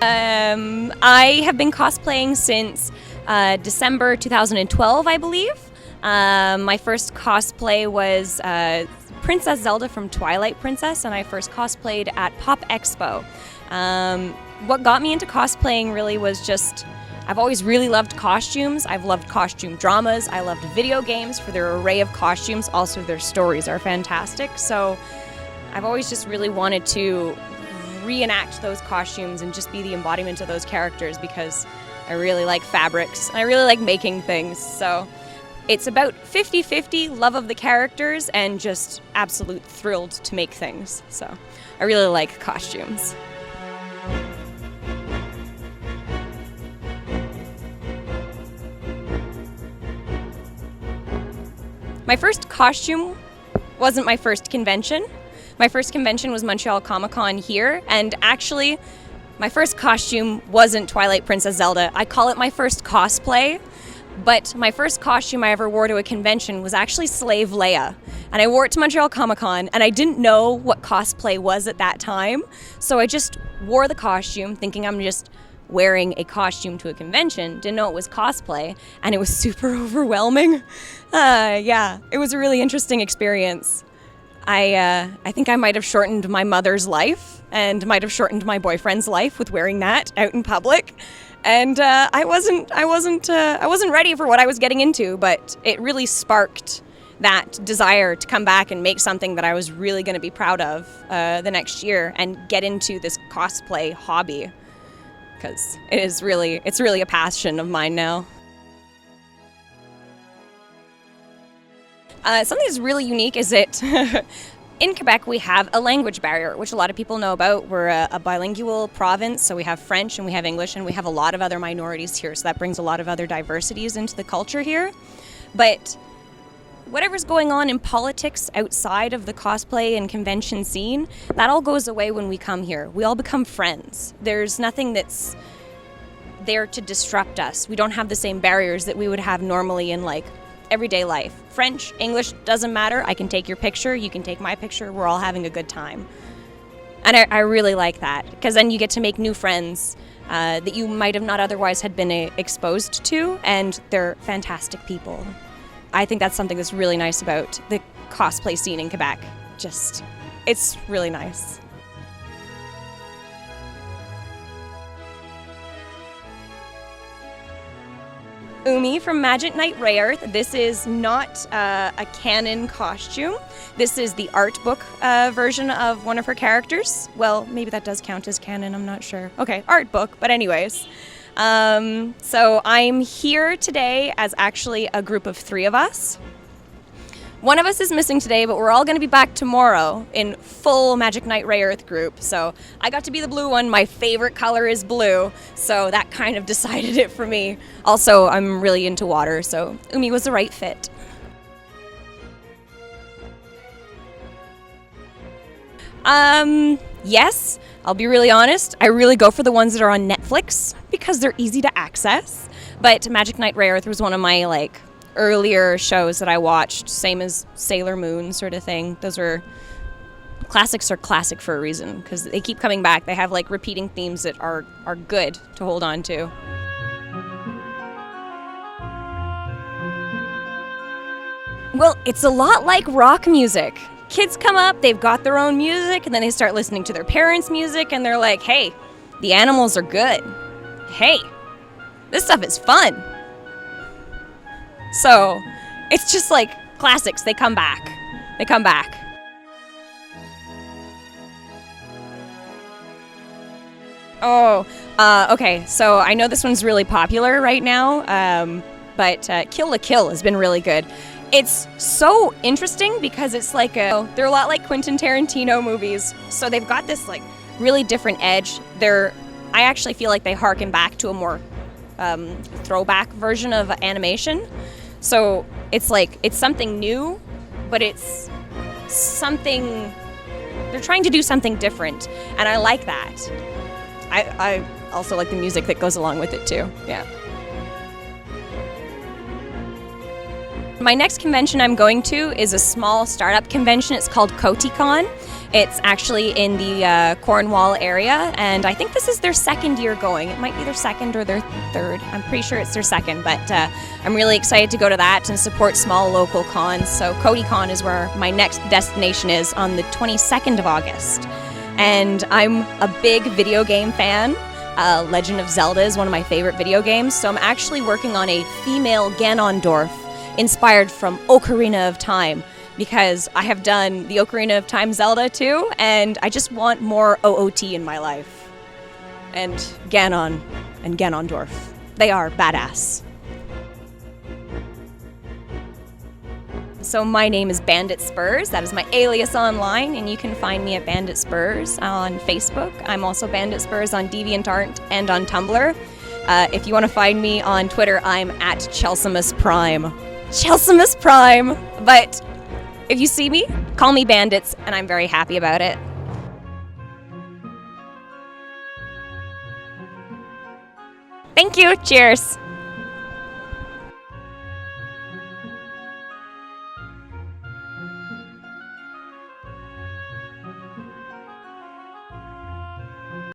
I have been cosplaying since December 2012, I believe. My first cosplay was Princess Zelda from Twilight Princess, and I first cosplayed at Pop Expo. What got me into cosplaying really was just, I've always really loved costumes. I've loved costume dramas. I loved video games for their array of costumes. Also, their stories are fantastic. So I've always just really wanted to reenact those costumes and just be the embodiment of those characters because I really like fabrics and I really like making things. So it's about 50-50 love of the characters and just absolute thrilled to make things. So I really like costumes. My first costume wasn't my first convention. My first convention was Montreal Comic-Con here, and actually, my first costume wasn't Twilight Princess Zelda. I call it my first cosplay, but my first costume I ever wore to a convention was actually Slave Leia, and I wore it to Montreal Comic-Con, and I didn't know what cosplay was at that time, so I just wore the costume thinking I'm just wearing a costume to a convention, didn't know it was cosplay, and it was super overwhelming. Yeah, it was a really interesting experience. I think I might have shortened my mother's life and might have shortened my boyfriend's life with wearing that out in public. And I wasn't ready for what I was getting into, but it really sparked that desire to come back and make something that I was really going to be proud of the next year and get into this cosplay hobby, because it's really a passion of mine now. Something that's really unique is that in Quebec we have a language barrier, which a lot of people know about. We're a bilingual province, so we have French and we have English and we have a lot of other minorities here, so that brings a lot of other diversities into the culture here. But whatever's going on in politics outside of the cosplay and convention scene, that all goes away when we come here. We all become friends. There's nothing that's there to disrupt us. We don't have the same barriers that we would have normally in like everyday life. French, English, doesn't matter. I can take your picture, you can take my picture, we're all having a good time. And I really like that, because then you get to make new friends that you might have not otherwise had been exposed to, and they're fantastic people. I think that's something that's really nice about the cosplay scene in Quebec. Just, it's really nice. Umi from Magic Knight Rayearth. This is not a canon costume. This is the art book version of one of her characters. Well, maybe that does count as canon, I'm not sure. Okay, art book, but anyways. So I'm here today as actually a group of 3 of us. One of us is missing today, but we're all going to be back tomorrow in full Magic Knight Rayearth group. So I got to be the blue one. My favorite color is blue, so that kind of decided it for me. Also, I'm really into water, so Umi was the right fit. Yes, I'll be really honest. I really go for the ones that are on Netflix because they're easy to access. But Magic Knight Rayearth was one of my earlier shows that I watched, same as Sailor Moon sort of thing. Those are classics classic for a reason, because they keep coming back. They have repeating themes that are good to hold on to. Well, it's a lot like rock music. Kids come up, they've got their own music, and then they start listening to their parents' music, and they're like, hey, the animals are good. Hey, this stuff is fun. So, it's just classics, they come back. They come back. Oh, okay, so I know this one's really popular right now, but Kill la Kill has been really good. It's so interesting because it's they're a lot like Quentin Tarantino movies, so they've got this really different edge. I actually feel like they harken back to a more throwback version of animation. So it's it's something new, but it's something, they're trying to do something different, and I like that. I also like the music that goes along with it too, yeah. My next convention I'm going to is a small startup convention. It's called Otakuthon. It's actually in the Cornwall area, and I think this is their second year going. It might be their second or their third. I'm pretty sure it's their second, but I'm really excited to go to that and support small local cons. So CodyCon is where my next destination is on the 22nd of August. And I'm a big video game fan. Legend of Zelda is one of my favorite video games, so I'm actually working on a female Ganondorf inspired from Ocarina of Time, because I have done the Ocarina of Time Zelda too, and I just want more OOT in my life. And Ganon and Ganondorf, they are badass. So my name is Bandit Spurs. That is my alias online, and you can find me at Bandit Spurs on Facebook. I'm also Bandit Spurs on DeviantArt and on Tumblr. If you want to find me on Twitter, I'm at Chelseamus Prime. Chelseamus Prime! But if you see me, call me Bandits, and I'm very happy about it. Thank you. Cheers.